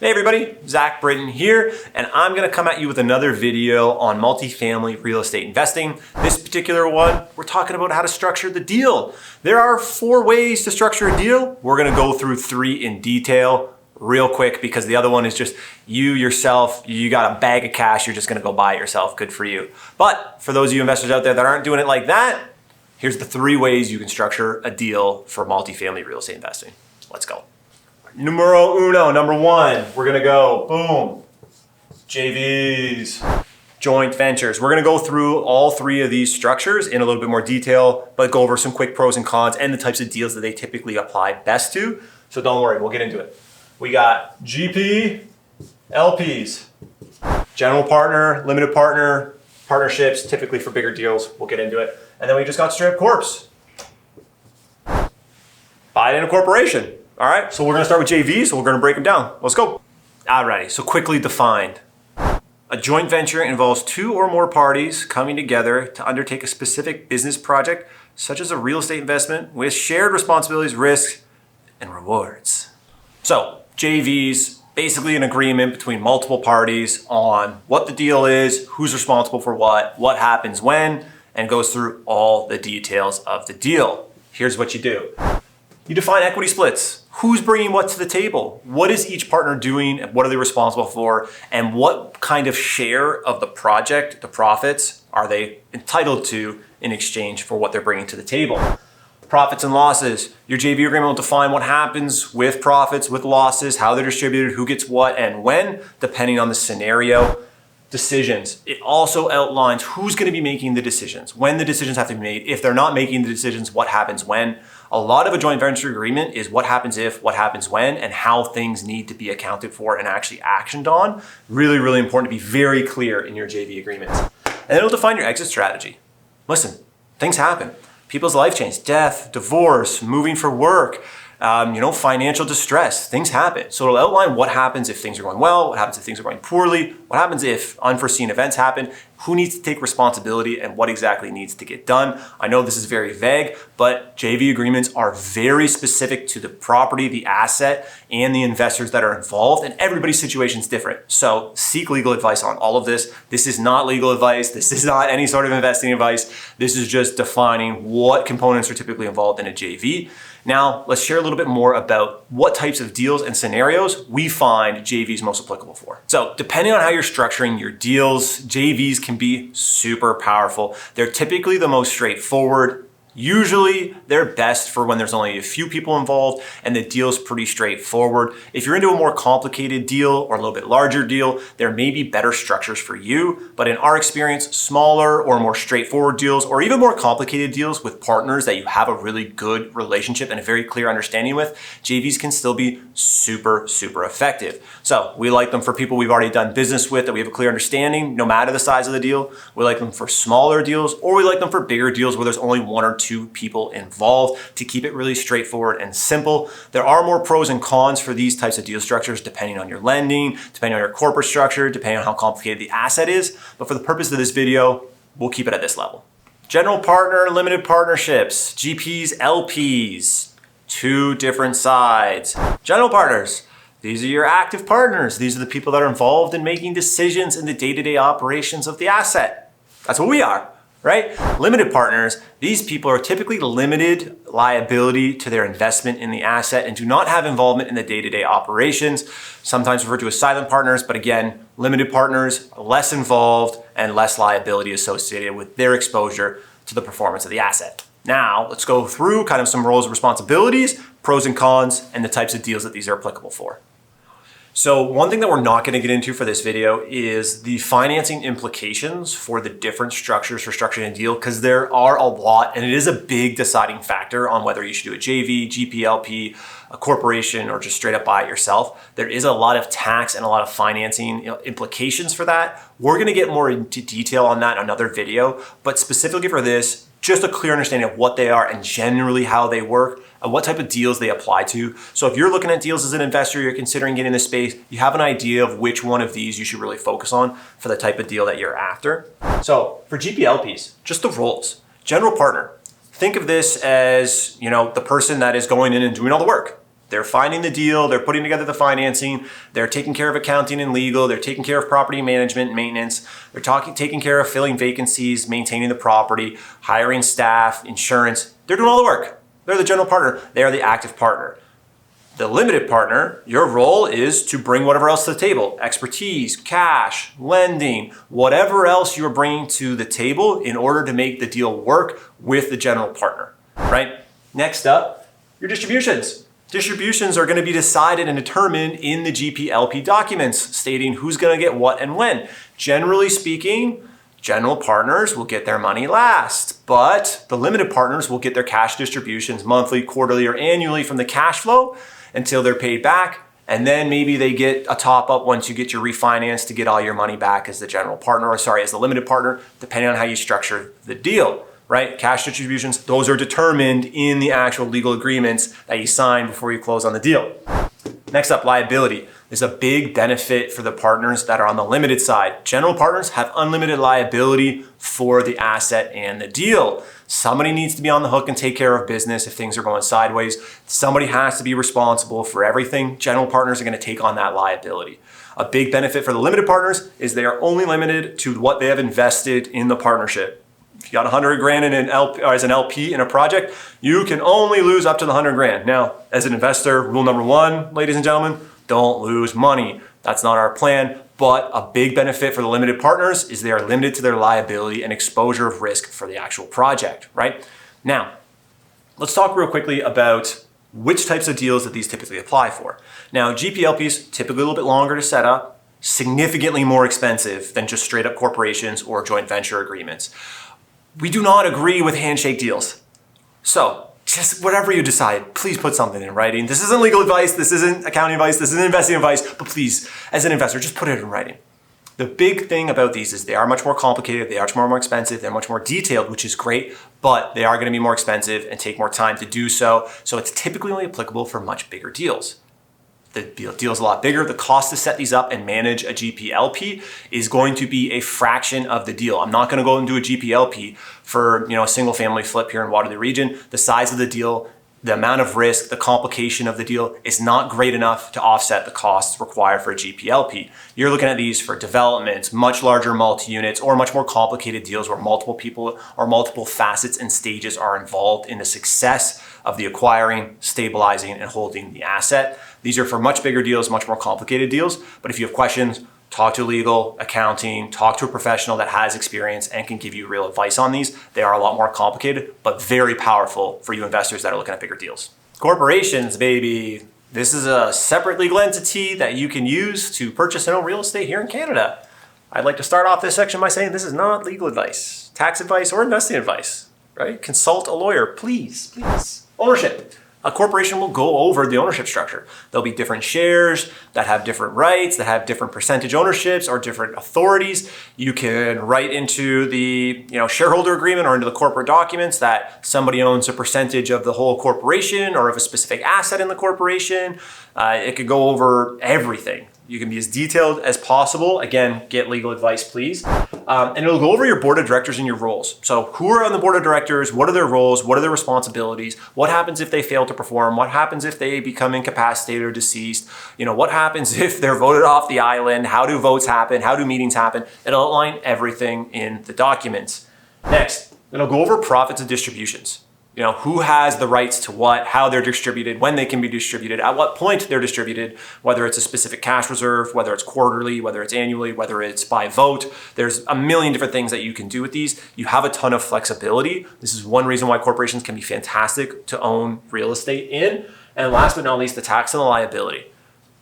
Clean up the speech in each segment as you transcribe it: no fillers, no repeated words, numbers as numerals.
Hey everybody, Zach Britton here, and I'm gonna come at you with another video on multifamily real estate investing. This particular one, we're talking about how to structure the deal. There are 4 ways to structure a deal. We're gonna go through 3 in detail real quick because the other one is just you yourself, you got a bag of cash, you're just gonna go buy it yourself, good for you. But for those of you investors out there that aren't doing it like that, here's the 3 ways you can structure a deal for multifamily real estate investing. Let's go. Numero uno, number 1, we're gonna go, boom, JVs, joint ventures. We're gonna go through all 3 of these structures in a little bit more detail, but go over some quick pros and cons and the types of deals that they typically apply best to. So don't worry, we'll get into it. We got GP, LPs, general partner, limited partner, partnerships, typically for bigger deals. We'll get into it. And then we just got straight up corps. Buy it in a corporation. All right, so we're gonna start with JVs, so we're gonna break them down. Let's go. Alrighty, so quickly defined. A joint venture involves 2 or more parties coming together to undertake a specific business project, such as a real estate investment, with shared responsibilities, risks, and rewards. So, JVs, basically an agreement between multiple parties on what the deal is, who's responsible for what happens when, and goes through all the details of the deal. Here's what you do. You define equity splits. Who's bringing what to the table? What is each partner doing? And what are they responsible for? And what kind of share of the project, the profits, are they entitled to in exchange for what they're bringing to the table? Profits and losses. Your JV agreement will define what happens with profits, with losses, how they're distributed, who gets what and when, depending on the scenario. Decisions. It also outlines who's going to be making the decisions, when the decisions have to be made. If they're not making the decisions, what happens when. A lot of a joint venture agreement is what happens if, what happens when, and how things need to be accounted for and actually actioned on. Really, really important to be very clear in your JV agreements. And it'll define your exit strategy. Listen, things happen. People's life change, death, divorce, moving for work, financial distress, things happen. So it'll outline what happens if things are going well, what happens if things are going poorly, what happens if unforeseen events happen, who needs to take responsibility, and what exactly needs to get done. I know this is very vague, but JV agreements are very specific to the property, the asset, and the investors that are involved, and everybody's situation is different. So seek legal advice on all of this. This is not legal advice. This is not any sort of investing advice. This is just defining what components are typically involved in a JV. Now, let's share a little bit more about what types of deals and scenarios we find JVs most applicable for. So, depending on how you're structuring your deals, JVs can be super powerful. They're typically the most straightforward. Usually, they're best for when there's only a few people involved and the deal's pretty straightforward. If you're into a more complicated deal or a little bit larger deal, there may be better structures for you. But in our experience, smaller or more straightforward deals, or even more complicated deals with partners that you have a really good relationship and a very clear understanding with, JVs can still be super, super effective. So we like them for people we've already done business with that we have a clear understanding, no matter the size of the deal. We like them for smaller deals, or we like them for bigger deals where there's only 1 or 2 people involved, to keep it really straightforward and simple. There are more pros and cons for these types of deal structures depending on your lending, depending on your corporate structure, depending on how complicated the asset is. But for the purpose of this video, we'll keep it at this level. General partner, limited partnerships, GPs, LPs, 2 different sides. General partners. These are your active partners. These are the people that are involved in making decisions in the day-to-day operations of the asset. That's what we are. Right? Limited partners, these people are typically limited liability to their investment in the asset and do not have involvement in the day-to-day operations, sometimes referred to as silent partners, but again, limited partners, less involved and less liability associated with their exposure to the performance of the asset. Now, let's go through kind of some roles and responsibilities, pros and cons, and the types of deals that these are applicable for. So one thing that we're not going to get into for this video is the financing implications for the different structures for structuring a deal, because there are a lot, and it is a big deciding factor on whether you should do a JV, GPLP, a corporation, or just straight up buy it yourself. There is a lot of tax and a lot of financing implications for that. We're going to get more into detail on that in another video, but specifically for this, just a clear understanding of what they are and generally how they work and what type of deals they apply to. So if you're looking at deals as an investor, you're considering getting in this space, you have an idea of which one of these you should really focus on for the type of deal that you're after. So for GPLPs, just the roles. General partner, think of this as, the person that is going in and doing all the work. They're finding the deal, they're putting together the financing, they're taking care of accounting and legal, they're taking care of property management and maintenance, they're taking care of filling vacancies, maintaining the property, hiring staff, insurance. They're doing all the work. They're the general partner. They are the active partner. The limited partner, your role is to bring whatever else to the table, expertise, cash, lending, whatever else you're bringing to the table in order to make the deal work with the general partner, right? Next up, your distributions. Distributions are going to be decided and determined in the GP/LP documents stating who's going to get what and when. Generally speaking, general partners will get their money last, but the limited partners will get their cash distributions monthly, quarterly, or annually from the cash flow until they're paid back. And then maybe they get a top up once you get your refinance to get all your money back as the general partner, or sorry, as the limited partner, depending on how you structure the deal, right? Cash distributions, those are determined in the actual legal agreements that you sign before you close on the deal. Next up, liability. There's a big benefit for the partners that are on the limited side. General partners have unlimited liability for the asset and the deal. Somebody needs to be on the hook and take care of business if things are going sideways. Somebody has to be responsible for everything. General partners are going to take on that liability. A big benefit for the limited partners is they are only limited to what they have invested in the partnership. If you got 100 grand in an LP, or as an LP in a project, you can only lose up to the 100 grand. Now, as an investor, rule number one, ladies and gentlemen, don't lose money. That's not our plan, but a big benefit for the limited partners is they are limited to their liability and exposure of risk for the actual project, right? Now, let's talk real quickly about which types of deals that these typically apply for. Now, GP/LPs, typically a little bit longer to set up, significantly more expensive than just straight up corporations or joint venture agreements. We do not agree with handshake deals. So just whatever you decide, please put something in writing. This isn't legal advice, this isn't accounting advice, this isn't investing advice, but please, as an investor, just put it in writing. The big thing about these is they are much more complicated, they are much more expensive, they're much more detailed, which is great, but they are going to be more expensive and take more time to do so. So it's typically only applicable for much bigger deals. The deal's a lot bigger. The cost to set these up and manage a GP/LP is going to be a fraction of the deal. I'm not going to go and do a GP/LP for a single family flip here in Waterloo Region. The size of the deal, the amount of risk, the complication of the deal is not great enough to offset the costs required for a GP/LP. You're looking at these for developments, much larger multi-units, or much more complicated deals where multiple people or multiple facets and stages are involved in the success of the acquiring, stabilizing, and holding the asset. These are for much bigger deals, much more complicated deals. But if you have questions, talk to legal, accounting, talk to a professional that has experience and can give you real advice on these. They are a lot more complicated, but very powerful for you investors that are looking at bigger deals. Corporations, baby. This is a separate legal entity that you can use to purchase and own real estate here in Canada. I'd like to start off this section by saying this is not legal advice, tax advice, or investing advice, right? Consult a lawyer, please. Ownership. A corporation will go over the ownership structure. There'll be different shares that have different rights, that have different percentage ownerships or different authorities. You can write into the shareholder agreement or into the corporate documents that somebody owns a percentage of the whole corporation or of a specific asset in the corporation. It could go over everything. You can be as detailed as possible. Again, get legal advice, please. And it'll go over your board of directors and your roles. So who are on the board of directors? What are their roles? What are their responsibilities? What happens if they fail to perform? What happens if they become incapacitated or deceased? What happens if they're voted off the island? How do votes happen? How do meetings happen? It'll outline everything in the documents. Next, it'll go over profits and distributions. Who has the rights to what, how they're distributed, when they can be distributed, at what point they're distributed, whether it's a specific cash reserve, whether it's quarterly, whether it's annually, whether it's by vote. There's a million different things that you can do with these. You have a ton of flexibility. This is one reason why corporations can be fantastic to own real estate in. And last but not least, the tax and the liability.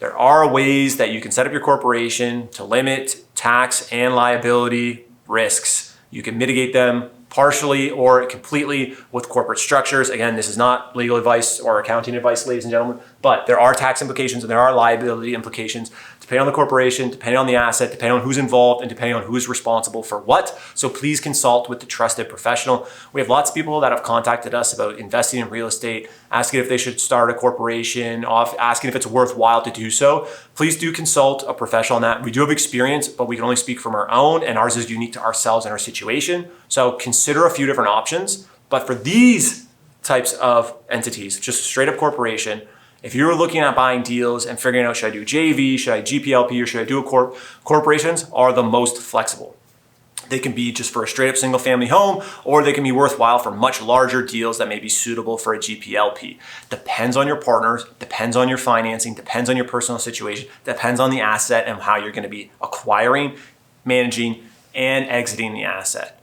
There are ways that you can set up your corporation to limit tax and liability risks. You can mitigate them partially or completely with corporate structures. Again, this is not legal advice or accounting advice, ladies and gentlemen, but there are tax implications and there are liability implications depending on the corporation, depending on the asset, depending on who's involved, and depending on who's responsible for what. So please consult with the trusted professional. We have lots of people that have contacted us about investing in real estate, asking if they should start a corporation, asking if it's worthwhile to do so. Please do consult a professional on that. We do have experience, but we can only speak from our own, and ours is unique to ourselves and our situation. So consider a few different options. But for these types of entities, just a straight up corporation, If you're looking at buying deals and figuring out, should I do JV, should I GPLP, or should I do a corp, corporations are the most flexible. They can be just for a straight up single family home, or they can be worthwhile for much larger deals that may be suitable for a GPLP. Depends on your partners, depends on your financing, depends on your personal situation, depends on the asset and how you're gonna be acquiring, managing, and exiting the asset.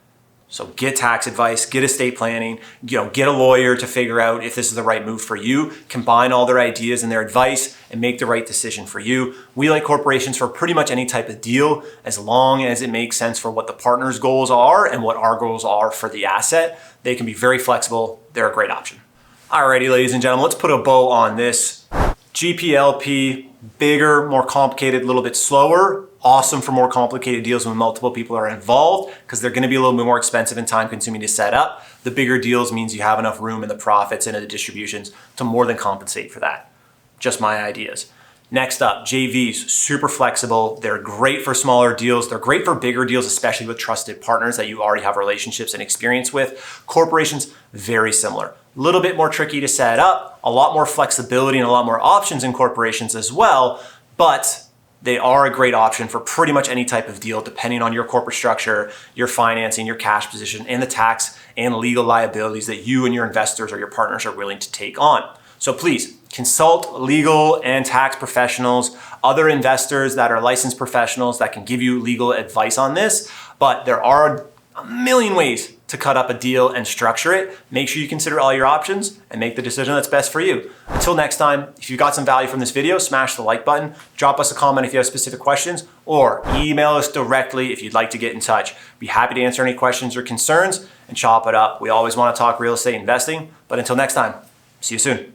So get tax advice, get estate planning, get a lawyer to figure out if this is the right move for you, combine all their ideas and their advice and make the right decision for you. We like corporations for pretty much any type of deal, as long as it makes sense for what the partner's goals are and what our goals are for the asset. They can be very flexible. They're a great option. Alrighty, ladies and gentlemen, let's put a bow on this. GPLP, bigger, more complicated, a little bit slower. Awesome for more complicated deals when multiple people are involved, because they're going to be a little bit more expensive and time consuming to set up. The bigger deals means you have enough room in the profits and in the distributions to more than compensate for that. Just my ideas. Next up, JVs, super flexible. They're great for smaller deals. They're great for bigger deals, especially with trusted partners that you already have relationships and experience with. Corporations, very similar. A little bit more tricky to set up, a lot more flexibility and a lot more options in corporations as well, but they are a great option for pretty much any type of deal, depending on your corporate structure, your financing, your cash position, and the tax and legal liabilities that you and your investors or your partners are willing to take on. So please consult legal and tax professionals, other investors that are licensed professionals that can give you legal advice on this. But there are a million ways to cut up a deal and structure it. Make sure you consider all your options and make the decision that's best for you. Until next time, if you got some value from this video, smash the like button, drop us a comment if you have specific questions, or email us directly if you'd like to get in touch. Be happy to answer any questions or concerns and chop it up. We always want to talk real estate investing, but until next time, see you soon.